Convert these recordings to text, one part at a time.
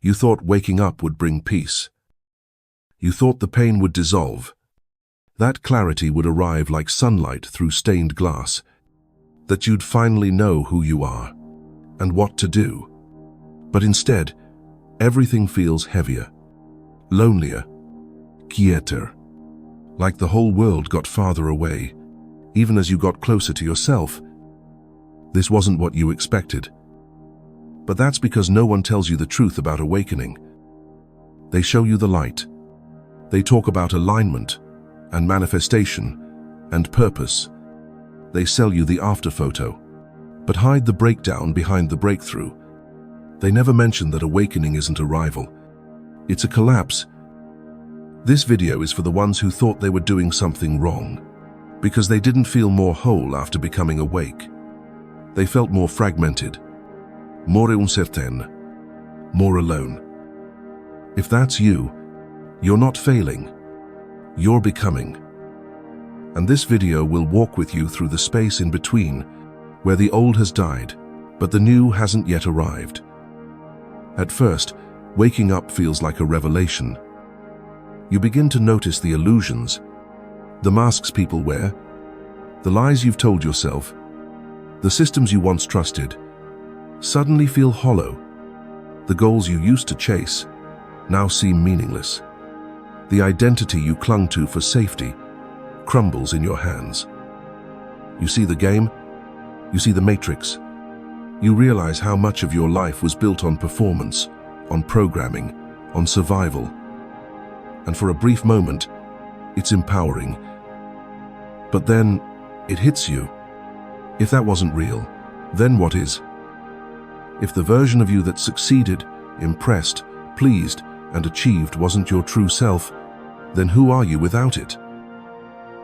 You thought waking up would bring peace. You thought the pain would dissolve. That clarity would arrive like sunlight through stained glass, that you'd finally know who you are and what to do. But instead, everything feels heavier, lonelier, quieter, like the whole world got farther away, even as you got closer to yourself. This wasn't what you expected. But that's because no one tells you the truth about awakening. They show you the light. They talk about alignment and manifestation and purpose. They sell you the after photo, but hide the breakdown behind the breakthrough. They never mention that awakening isn't arrival. It's a collapse. This video is for the ones who thought they were doing something wrong, because they didn't feel more whole after becoming awake. They felt more fragmented, more incertain, more alone. If that's you, you're not failing, you're becoming. And this video will walk with you through the space in between, where the old has died, but the new hasn't yet arrived. At first, waking up feels like a revelation. You begin to notice the illusions, the masks people wear, the lies you've told yourself, the systems you once trusted, suddenly feel hollow. The goals you used to chase now seem meaningless. The identity you clung to for safety crumbles in your hands. You see the game, you see the matrix. You realize how much of your life was built on performance, on programming, on survival. And for a brief moment, it's empowering. But then, it hits you. If that wasn't real, then what is? If the version of you that succeeded, impressed, pleased, and achieved wasn't your true self, then who are you without it?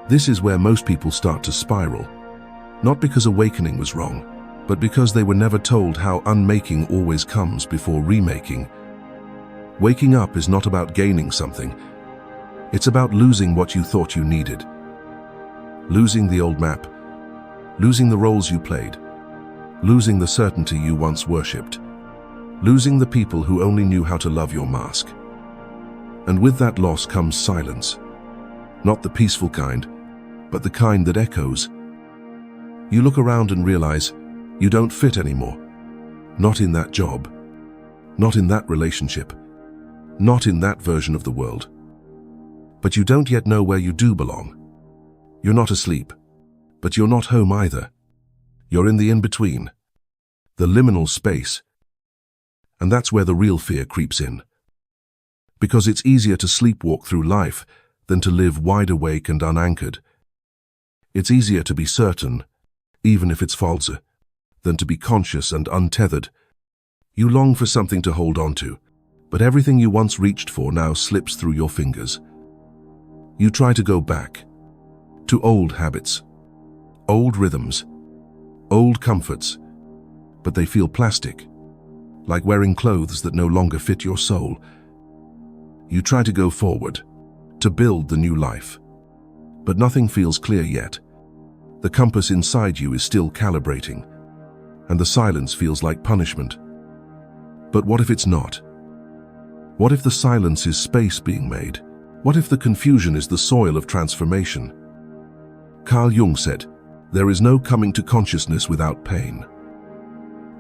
This is where most people start to spiral. Not because awakening was wrong, but because they were never told how unmaking always comes before remaking. Waking up is not about gaining something. It's about losing what you thought you needed. Losing the old map, losing the roles you played, losing the certainty you once worshipped, losing the people who only knew how to love your mask. And with that loss comes silence. Not the peaceful kind, but the kind that echoes. You look around and realize you don't fit anymore. Not in that job, not in that relationship, not in that version of the world. But you don't yet know where you do belong. You're not asleep, but you're not home either. You're in the in-between, the liminal space. And that's where the real fear creeps in. Because it's easier to sleepwalk through life than to live wide awake and unanchored. It's easier to be certain, even if it's false, than to be conscious and untethered. You long for something to hold on to, but everything you once reached for now slips through your fingers. You try to go back to old habits, old rhythms, old comforts, but they feel plastic, like wearing clothes that no longer fit your soul. You try to go forward, to build the new life, but nothing feels clear yet. The compass inside you is still calibrating, and the silence feels like punishment. But what if it's not? What if the silence is space being made? What if the confusion is the soil of transformation? Carl Jung said, "There is no coming to consciousness without pain."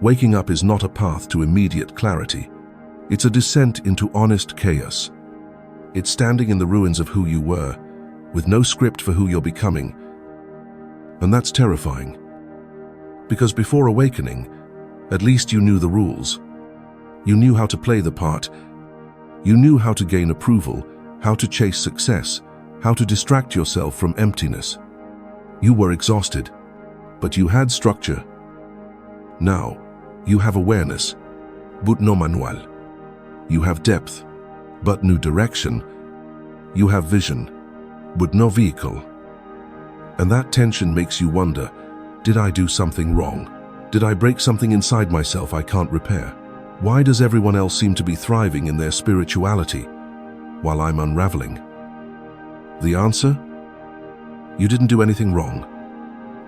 Waking up is not a path to immediate clarity. It's a descent into honest chaos. It's standing in the ruins of who you were, with no script for who you're becoming. And that's terrifying. Because before awakening, at least you knew the rules. You knew how to play the part. You knew how to gain approval, how to chase success, how to distract yourself from emptiness. You were exhausted, but you had structure. Now, you have awareness, but no manual. You have depth, but no direction. You have vision, but no vehicle. And that tension makes you wonder, did I do something wrong? Did I break something inside myself I can't repair? Why does everyone else seem to be thriving in their spirituality, while I'm unraveling? The answer? You didn't do anything wrong.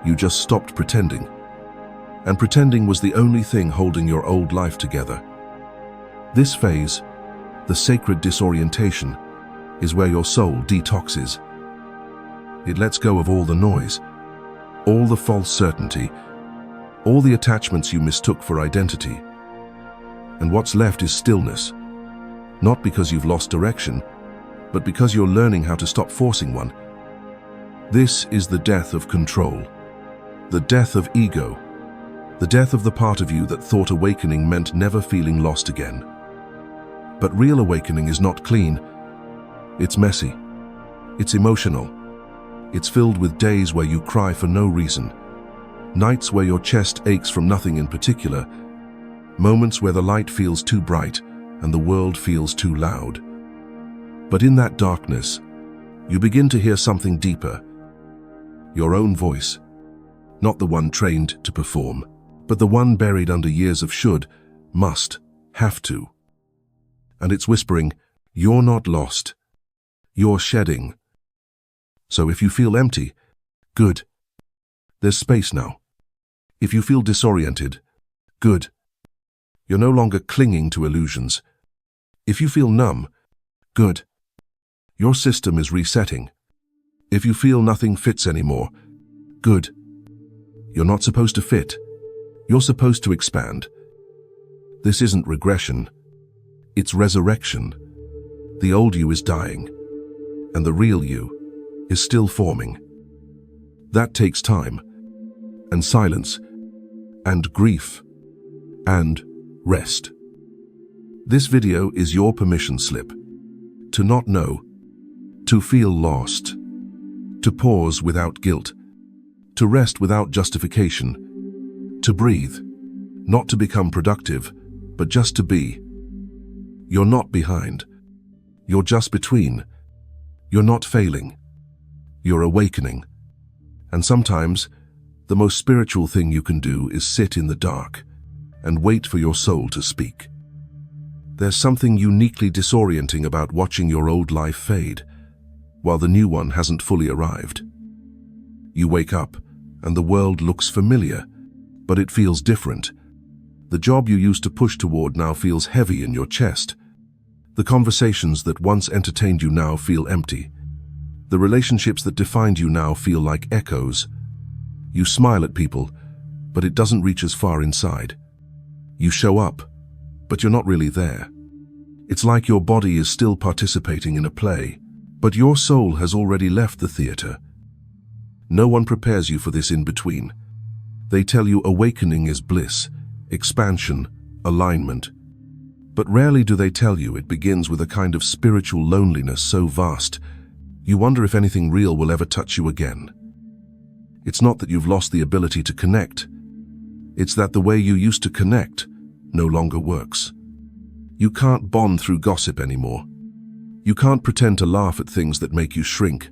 You just stopped pretending. And pretending was the only thing holding your old life together. This phase, the sacred disorientation, is where your soul detoxes. It lets go of all the noise, all the false certainty, all the attachments you mistook for identity. And what's left is stillness, not because you've lost direction, but because you're learning how to stop forcing one. This is the death of control, the death of ego, the death of the part of you that thought awakening meant never feeling lost again. But real awakening is not clean. It's messy. It's emotional. It's filled with days where you cry for no reason, nights where your chest aches from nothing in particular, moments where the light feels too bright and the world feels too loud. But in that darkness, you begin to hear something deeper. Your own voice, not the one trained to perform, but the one buried under years of should, must, have to. And it's whispering, you're not lost. You're shedding. So if you feel empty, good. There's space now. If you feel disoriented, good. You're no longer clinging to illusions. If you feel numb, good. Your system is resetting. If you feel nothing fits anymore, good. You're not supposed to fit. You're supposed to expand. This isn't regression. It's resurrection. The old you is dying, and the real you is still forming. That takes time, and silence, and grief, and rest. This video is your permission slip to not know, to feel lost, to pause without guilt, to rest without justification, to breathe, not to become productive, but just to be. You're not behind. You're just between. You're not failing. You're awakening. And sometimes, the most spiritual thing you can do is sit in the dark and wait for your soul to speak. There's something uniquely disorienting about watching your old life fade, while the new one hasn't fully arrived. You wake up, and the world looks familiar, but it feels different. The job you used to push toward now feels heavy in your chest. The conversations that once entertained you now feel empty. The relationships that defined you now feel like echoes. You smile at people, but it doesn't reach as far inside. You show up, but you're not really there. It's like your body is still participating in a play, but your soul has already left the theater. No one prepares you for this in-between. They tell you awakening is bliss, expansion, alignment. But rarely do they tell you it begins with a kind of spiritual loneliness so vast, you wonder if anything real will ever touch you again. It's not that you've lost the ability to connect. It's that the way you used to connect no longer works. You can't bond through gossip anymore. You can't pretend to laugh at things that make you shrink.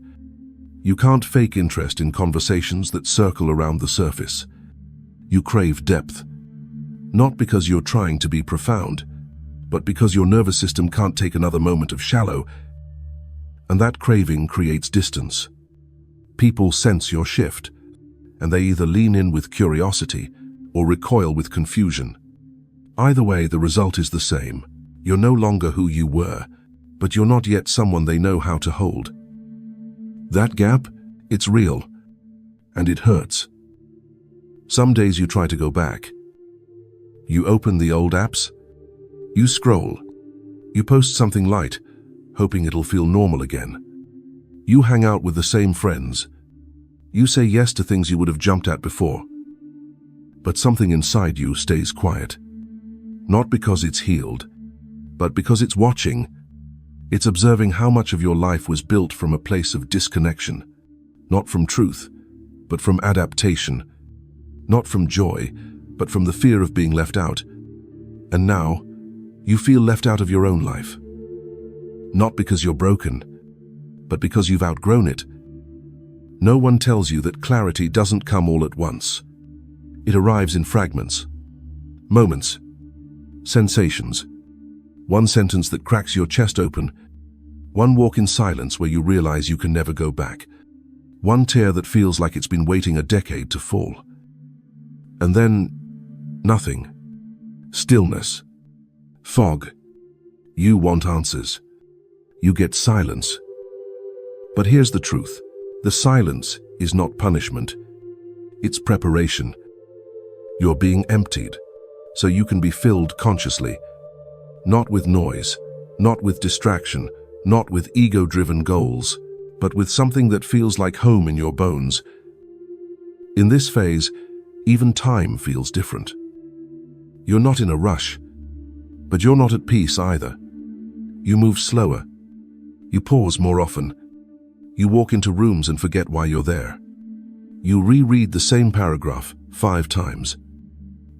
You can't fake interest in conversations that circle around the surface. You crave depth. Not because you're trying to be profound, but because your nervous system can't take another moment of shallow, and that craving creates distance. People sense your shift, and they either lean in with curiosity or recoil with confusion. Either way, the result is the same. You're no longer who you were, but you're not yet someone they know how to hold. That gap, it's real, and it hurts. Some days you try to go back. You open the old apps, you scroll, you post something light, hoping it'll feel normal again. You hang out with the same friends. You say yes to things you would have jumped at before. But something inside you stays quiet. Not because it's healed, but because it's watching. It's observing how much of your life was built from a place of disconnection, not from truth, but from adaptation, not from joy, but from the fear of being left out. And now, you feel left out of your own life. Not because you're broken, but because you've outgrown it. No one tells you that clarity doesn't come all at once. It arrives in fragments, moments, sensations. One sentence that cracks your chest open, one walk in silence where you realize you can never go back, one tear that feels like it's been waiting a decade to fall. And then, nothing. Stillness. Fog. You want answers. You get silence. But here's the truth. The silence is not punishment. It's preparation. You're being emptied, so you can be filled consciously. Not with noise, not with distraction, not with ego-driven goals, but with something that feels like home in your bones. In this phase, even time feels different. You're not in a rush, but you're not at peace either. You move slower. You pause more often. You walk into rooms and forget why you're there. You reread the same paragraph 5 times.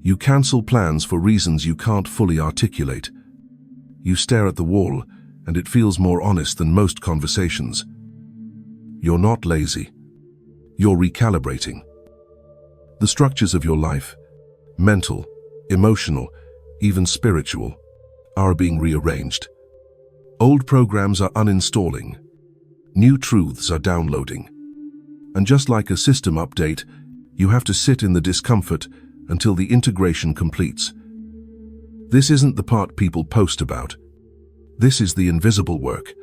You cancel plans for reasons you can't fully articulate. You stare at the wall, and it feels more honest than most conversations. You're not lazy. You're recalibrating. The structures of your life, mental, emotional, even spiritual, are being rearranged. Old programs are uninstalling. New truths are downloading. And just like a system update, you have to sit in the discomfort until the integration completes. This isn't the part people post about. This is the invisible work,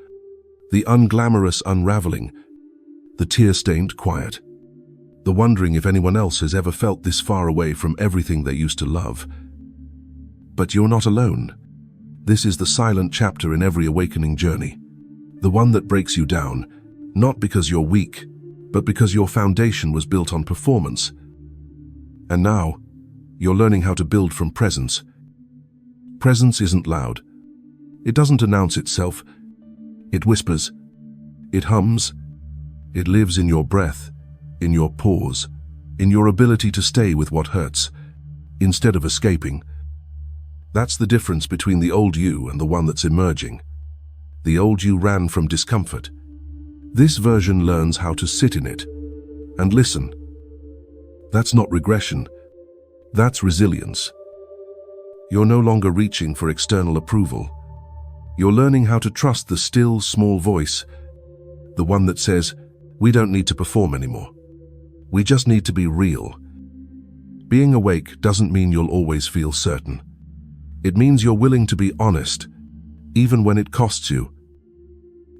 the unglamorous unraveling, the tear-stained quiet, the wondering if anyone else has ever felt this far away from everything they used to love. But you're not alone. This is the silent chapter in every awakening journey, the one that breaks you down, not because you're weak, but because your foundation was built on performance. And now, you're learning how to build from presence. Presence isn't loud. It doesn't announce itself. It whispers. It hums. It lives in your breath, in your pause, in your ability to stay with what hurts, instead of escaping. That's the difference between the old you and the one that's emerging. The old you ran from discomfort. This version learns how to sit in it and listen. That's not regression. That's resilience. You're no longer reaching for external approval. You're learning how to trust the still, small voice, the one that says, we don't need to perform anymore. We just need to be real. Being awake doesn't mean you'll always feel certain. It means you're willing to be honest, even when it costs you.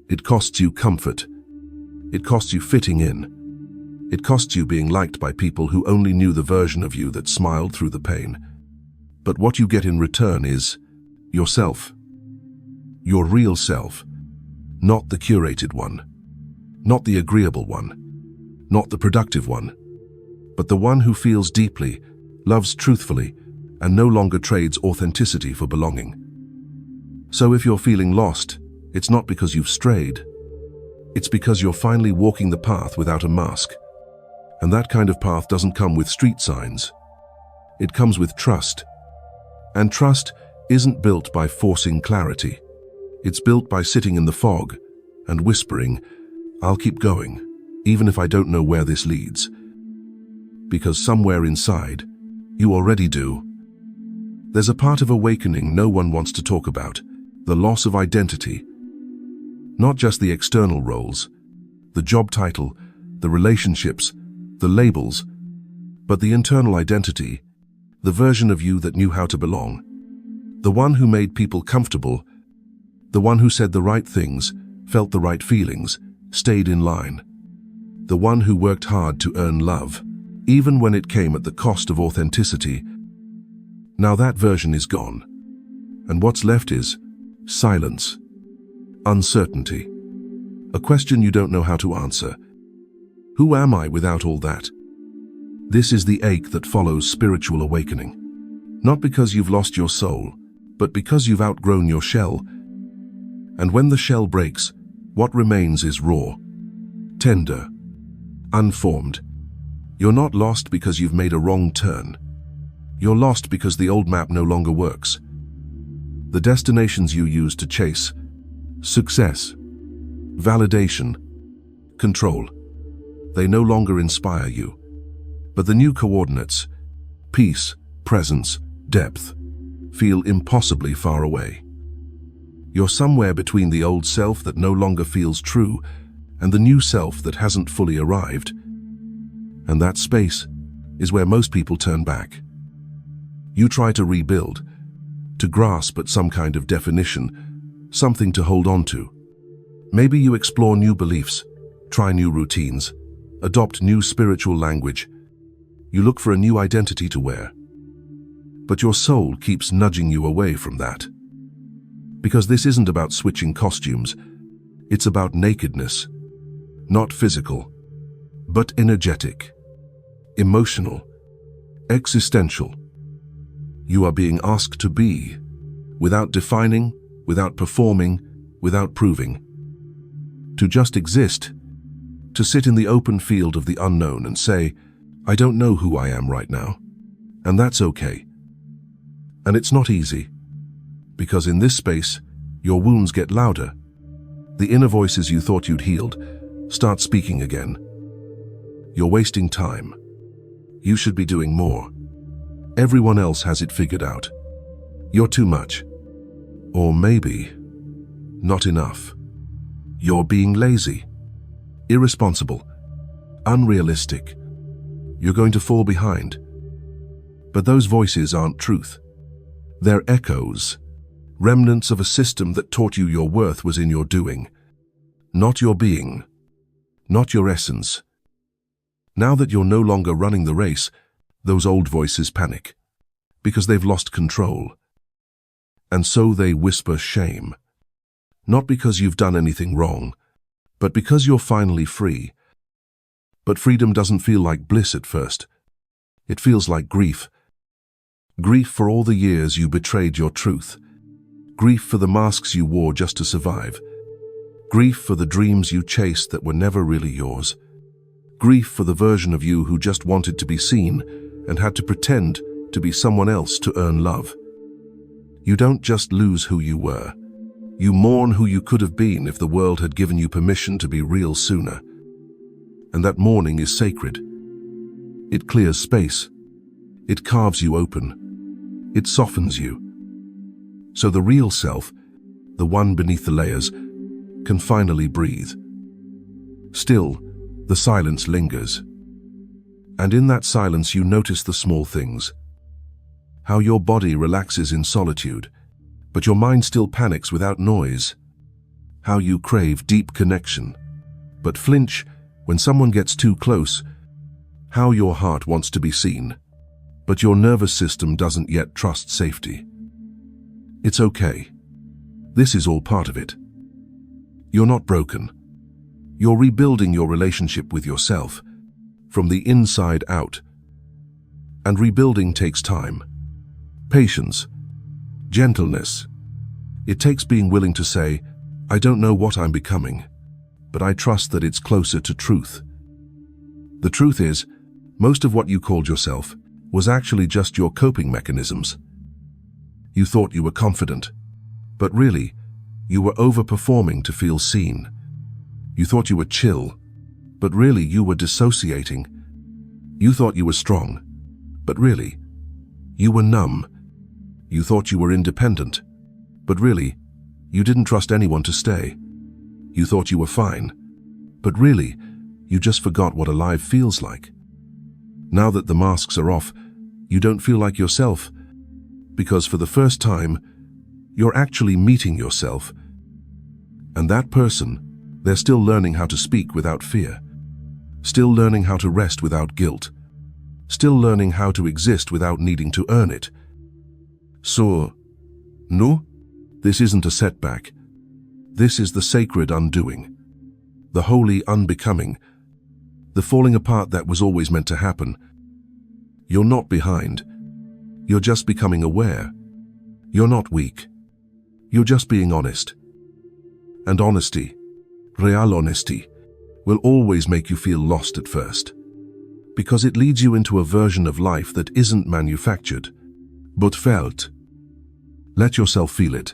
It costs you comfort. It costs you fitting in. It costs you being liked by people who only knew the version of you that smiled through the pain. But what you get in return is yourself. Your real self. Not the curated one. Not the agreeable one. Not the productive one. But the one who feels deeply, loves truthfully, and no longer trades authenticity for belonging. So if you're feeling lost, it's not because you've strayed. It's because you're finally walking the path without a mask. And that kind of path doesn't come with street signs. It comes with trust. And trust isn't built by forcing clarity. It's built by sitting in the fog and whispering, I'll keep going, even if I don't know where this leads. Because somewhere inside, you already do. There's a part of awakening no one wants to talk about, the loss of identity. Not just the external roles, the job title, the relationships, the labels, but the internal identity, the version of you that knew how to belong. The one who made people comfortable, the one who said the right things, felt the right feelings, stayed in line. The one who worked hard to earn love, even when it came at the cost of authenticity. Now that version is gone, and what's left is silence, uncertainty, a question you don't know how to answer. Who am I without all that? This is the ache that follows spiritual awakening. Not because you've lost your soul, but because you've outgrown your shell. And when the shell breaks, what remains is raw, tender, unformed. You're not lost because you've made a wrong turn. You're lost because the old map no longer works. The destinations you used to chase, success, validation, control, they no longer inspire you. But the new coordinates, peace, presence, depth, feel impossibly far away. You're somewhere between the old self that no longer feels true and the new self that hasn't fully arrived. And that space is where most people turn back. You try to rebuild, to grasp at some kind of definition, something to hold on to. Maybe you explore new beliefs, try new routines, adopt new spiritual language. You look for a new identity to wear. But your soul keeps nudging you away from that. Because this isn't about switching costumes, it's about nakedness. Not physical, but energetic, emotional, existential. You are being asked to be, without defining, without performing, without proving. To just exist, to sit in the open field of the unknown and say, I don't know who I am right now, and that's okay. And it's not easy, because in this space, your wounds get louder. The inner voices you thought you'd healed start speaking again. You're wasting time. You should be doing more. Everyone else has it figured out. You're too much. Or maybe, not enough. You're being lazy, irresponsible, unrealistic. You're going to fall behind. But those voices aren't truth. They're echoes, remnants of a system that taught you your worth was in your doing, not your being, not your essence. Now that you're no longer running the race, those old voices panic, because they've lost control. And so they whisper shame. Not because you've done anything wrong, but because you're finally free. But freedom doesn't feel like bliss at first. It feels like grief. Grief for all the years you betrayed your truth. Grief for the masks you wore just to survive. Grief for the dreams you chased that were never really yours. Grief for the version of you who just wanted to be seen and had to pretend to be someone else to earn love. You don't just lose who you were. You mourn who you could have been if the world had given you permission to be real sooner. And that mourning is sacred. It clears space. It carves you open. It softens you. So the real self, the one beneath the layers, can finally breathe. Still, the silence lingers. And in that silence you notice the small things. How your body relaxes in solitude, but your mind still panics without noise. How you crave deep connection, but flinch when someone gets too close. How your heart wants to be seen, but your nervous system doesn't yet trust safety. It's okay. This is all part of it. You're not broken. You're rebuilding your relationship with yourself, from the inside out. And rebuilding takes time, patience, gentleness. It takes being willing to say, I don't know what I'm becoming, but I trust that it's closer to truth. The truth is, most of what you called yourself was actually just your coping mechanisms. You thought you were confident, but really, you were overperforming to feel seen. You thought you were chill, but really you were dissociating. You thought you were strong, but really, you were numb. You thought you were independent, but really, you didn't trust anyone to stay. You thought you were fine, but really, you just forgot what alive feels like. Now that the masks are off, you don't feel like yourself, because for the first time, you're actually meeting yourself. And that person, they're still learning how to speak without fear, still learning how to rest without guilt, still learning how to exist without needing to earn it. So, no, this isn't a setback. This is the sacred undoing, the holy unbecoming, the falling apart that was always meant to happen. You're not behind. You're just becoming aware. You're not weak. You're just being honest. And honesty, real honesty, will always make you feel lost at first, because it leads you into a version of life that isn't manufactured, but felt. Let yourself feel it.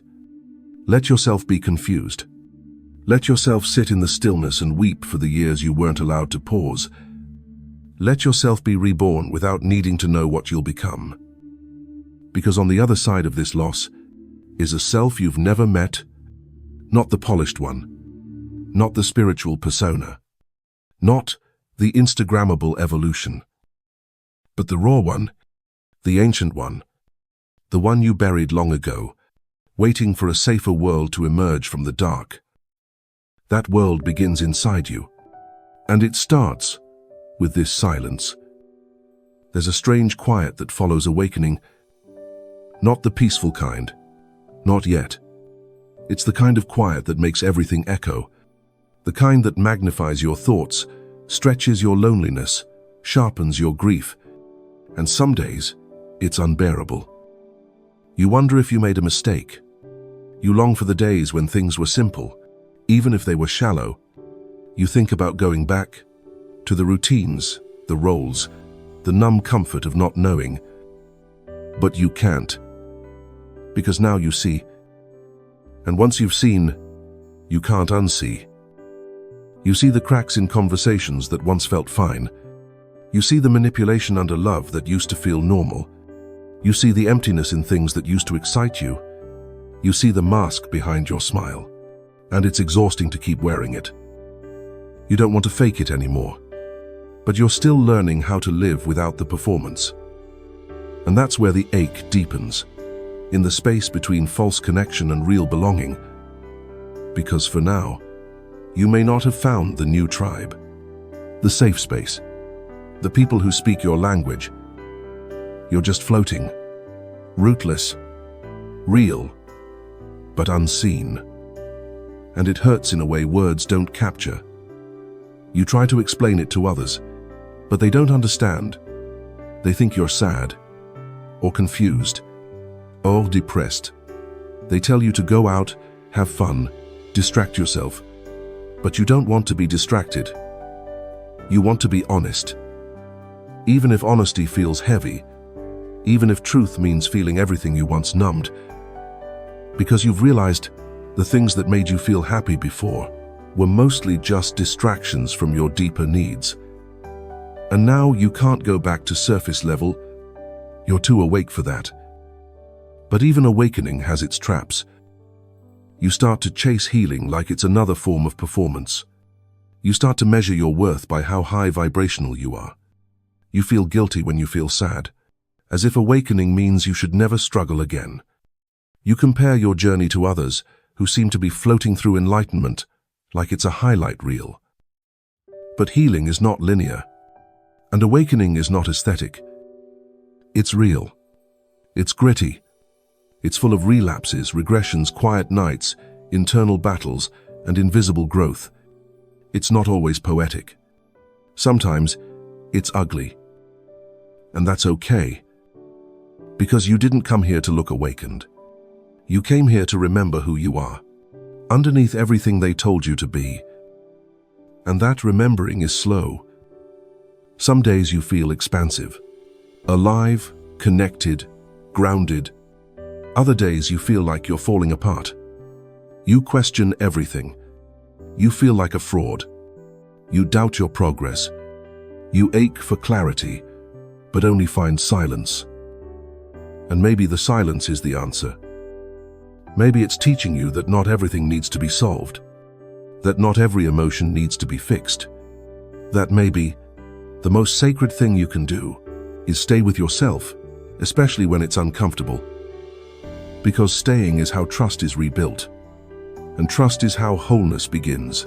Let yourself be confused. Let yourself sit in the stillness and weep for the years you weren't allowed to pause. Let yourself be reborn without needing to know what you'll become. Because on the other side of this loss is a self you've never met, not the polished one, not the spiritual persona, not the Instagrammable evolution, but the raw one, the ancient one, the one you buried long ago, waiting for a safer world to emerge from the dark. That world begins inside you, and it starts with this silence. There's a strange quiet that follows awakening, not the peaceful kind, not yet. It's the kind of quiet that makes everything echo, the kind that magnifies your thoughts, stretches your loneliness, sharpens your grief, and some days it's unbearable. You wonder if you made a mistake. You long for the days when things were simple, even if they were shallow. You think about going back to the routines, the roles, the numb comfort of not knowing. But you can't, because now you see. And once you've seen, you can't unsee. You see the cracks in conversations that once felt fine. You see the manipulation under love that used to feel normal. You see the emptiness in things that used to excite you. You see the mask behind your smile, and it's exhausting to keep wearing it. You don't want to fake it anymore, but you're still learning how to live without the performance. And that's where the ache deepens, in the space between false connection and real belonging. Because for now, you may not have found the new tribe, the safe space, the people who speak your language. You're just floating, rootless, real, but unseen. And it hurts in a way words don't capture. You try to explain it to others, but they don't understand. They think you're sad, or confused, or depressed. They tell you to go out, have fun, distract yourself. But you don't want to be distracted. You want to be honest. Even if honesty feels heavy, even if truth means feeling everything you once numbed, because you've realized the things that made you feel happy before were mostly just distractions from your deeper needs. And now you can't go back to surface level. You're too awake for that. But even awakening has its traps. You start to chase healing like it's another form of performance. You start to measure your worth by how high vibrational you are. You feel guilty when you feel sad, as if awakening means you should never struggle again. You compare your journey to others who seem to be floating through enlightenment like it's a highlight reel. But healing is not linear, and awakening is not aesthetic. It's real. It's gritty. It's full of relapses, regressions, quiet nights, internal battles, and invisible growth. It's not always poetic. Sometimes it's ugly. And that's okay, because you didn't come here to look awakened. You came here to remember who you are, underneath everything they told you to be. And that remembering is slow. Some days you feel expansive, alive, connected, grounded. Other days you feel like you're falling apart. You question everything. You feel like a fraud. You doubt your progress. You ache for clarity, but only find silence. And maybe the silence is the answer. Maybe it's teaching you that not everything needs to be solved, that not every emotion needs to be fixed, that maybe the most sacred thing you can do is stay with yourself, especially when it's uncomfortable. Because staying is how trust is rebuilt, and trust is how wholeness begins.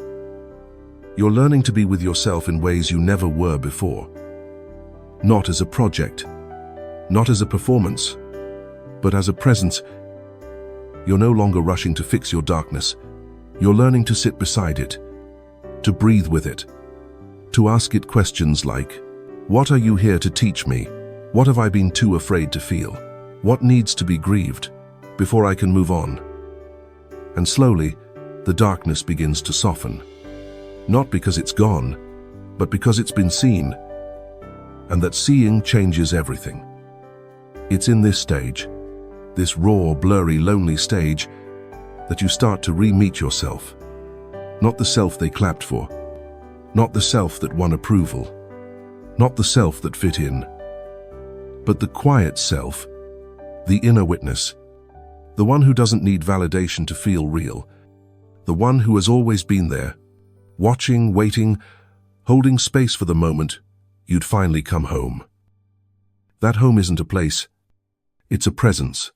You're learning to be with yourself in ways you never were before. Not as a project, not as a performance, but as a presence. You're no longer rushing to fix your darkness. You're learning to sit beside it, to breathe with it, to ask it questions like, what are you here to teach me? What have I been too afraid to feel? What needs to be grieved before I can move on? And slowly, the darkness begins to soften. Not because it's gone, but because it's been seen. And that seeing changes everything. It's in this stage, this raw, blurry, lonely stage, that you start to re-meet yourself. Not the self they clapped for. Not the self that won approval. Not the self that fit in. But the quiet self, the inner witness, the one who doesn't need validation to feel real, the one who has always been there, watching, waiting, holding space for the moment you'd finally come home. That home isn't a place, it's a presence.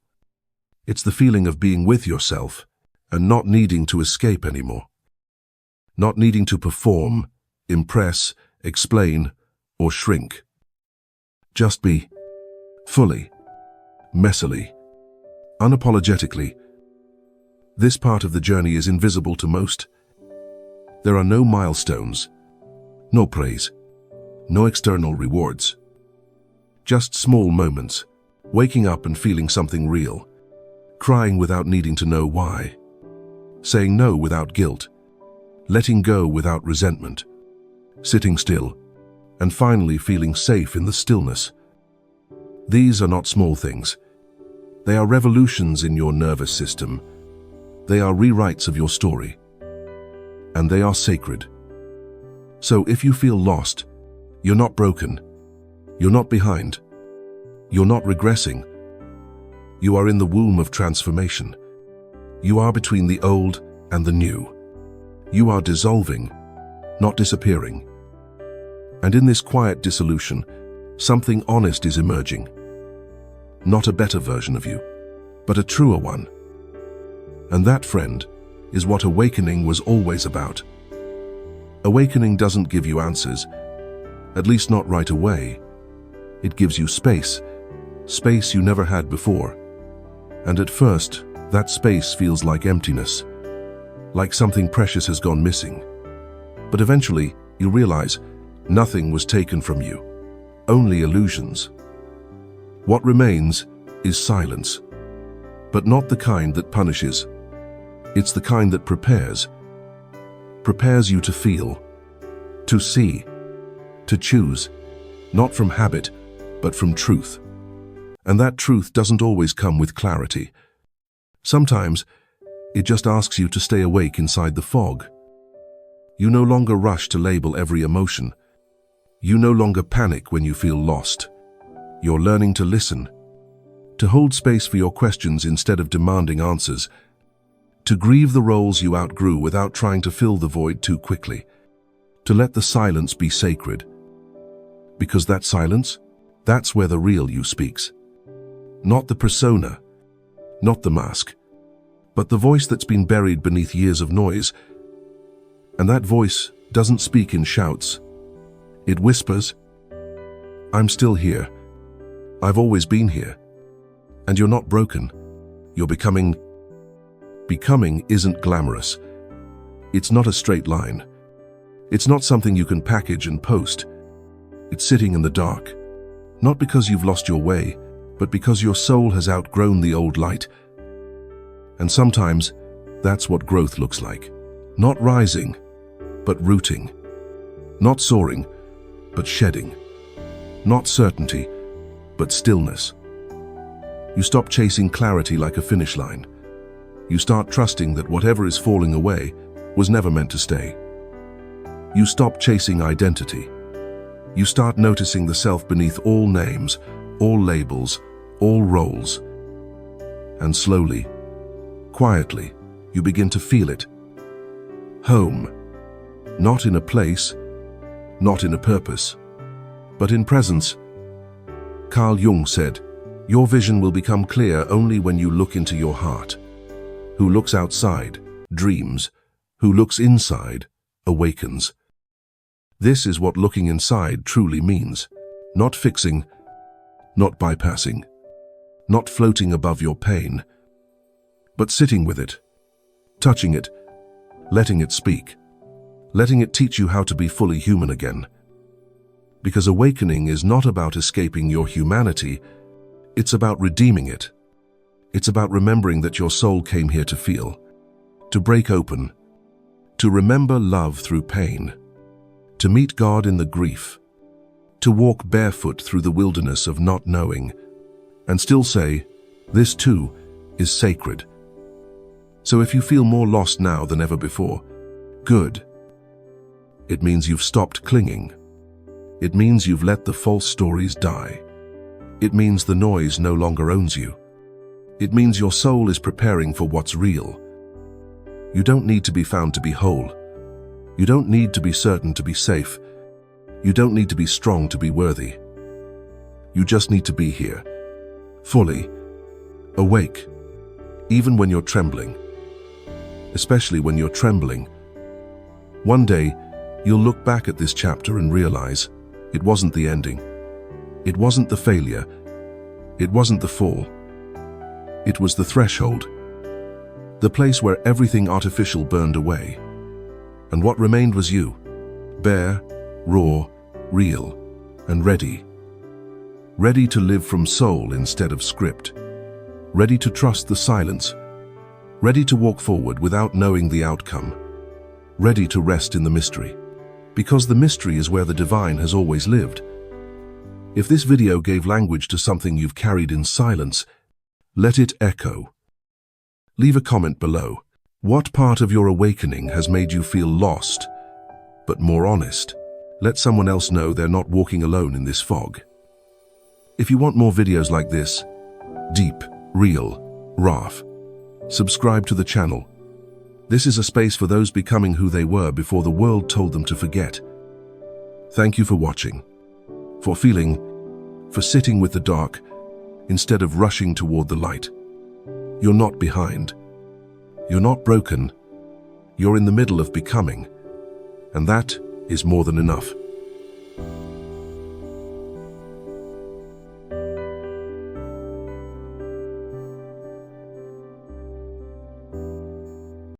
It's the feeling of being with yourself and not needing to escape anymore. Not needing to perform, impress, explain, or shrink. Just be, fully, messily, unapologetically. This part of the journey is invisible to most. There are no milestones, no praise, no external rewards. Just small moments, waking up and feeling something real, crying without needing to know why, saying no without guilt, letting go without resentment, sitting still, and finally feeling safe in the stillness. These are not small things. They are revolutions in your nervous system. They are rewrites of your story. And they are sacred. So if you feel lost, you're not broken. You're not behind. You're not regressing. You are in the womb of transformation. You are between the old and the new. You are dissolving, not disappearing. And in this quiet dissolution, something honest is emerging. Not a better version of you, but a truer one. And that, friend, is what awakening was always about. Awakening doesn't give you answers, at least not right away. It gives you space, space you never had before. And at first, that space feels like emptiness, like something precious has gone missing. But eventually, you realize nothing was taken from you, only illusions. What remains is silence, but not the kind that punishes. It's the kind that prepares you to feel, to see, to choose, not from habit, but from truth. And that truth doesn't always come with clarity. Sometimes, it just asks you to stay awake inside the fog. You no longer rush to label every emotion. You no longer panic when you feel lost. You're learning to listen, to hold space for your questions instead of demanding answers, to grieve the roles you outgrew without trying to fill the void too quickly, to let the silence be sacred. Because that silence, that's where the real you speaks. Not the persona, not the mask, but the voice that's been buried beneath years of noise. And that voice doesn't speak in shouts. It whispers, "I'm still here. I've always been here. And you're not broken. You're becoming." Becoming isn't glamorous. It's not a straight line. It's not something you can package and post. It's sitting in the dark, not because you've lost your way, but because your soul has outgrown the old light. And sometimes, that's what growth looks like. Not rising, but rooting. Not soaring, but shedding. Not certainty, but stillness. You stop chasing clarity like a finish line. You start trusting that whatever is falling away was never meant to stay. You stop chasing identity. You start noticing the self beneath all names, all labels, all roles. And slowly, quietly, you begin to feel it. Home. Not in a place, not in a purpose, but in presence. Carl Jung said, "Your vision will become clear only when you look into your heart." Who looks outside, dreams. Who looks inside, awakens. This is what looking inside truly means. Not fixing, not bypassing, not floating above your pain, but sitting with it, touching it, letting it speak, letting it teach you how to be fully human again. Because awakening is not about escaping your humanity, it's about redeeming it. It's about remembering that your soul came here to feel, to break open, to remember love through pain, to meet God in the grief, to walk barefoot through the wilderness of not knowing, and still say, this too is sacred. So if you feel more lost now than ever before, good. It means you've stopped clinging. It means you've let the false stories die. It means the noise no longer owns you. It means your soul is preparing for what's real. You don't need to be found to be whole. You don't need to be certain to be safe. You don't need to be strong to be worthy. You just need to be here, fully, awake, even when you're trembling. Especially when you're trembling. One day, you'll look back at this chapter and realize it wasn't the ending. It wasn't the failure. It wasn't the fall. It was the threshold. The place where everything artificial burned away. And what remained was you. Bare, raw, real, and ready. Ready to live from soul instead of script. Ready to trust the silence. Ready to walk forward without knowing the outcome. Ready to rest in the mystery. Because the mystery is where the divine has always lived. If this video gave language to something you've carried in silence, let it echo. Leave a comment below. What part of your awakening has made you feel lost, but more honest? Let someone else know they're not walking alone in this fog. If you want more videos like this, deep, real, raw, subscribe to the channel. This is a space for those becoming who they were before the world told them to forget. Thank you for watching, for feeling, for sitting with the dark instead of rushing toward the light. You're not behind. You're not broken. You're in the middle of becoming, and that is more than enough.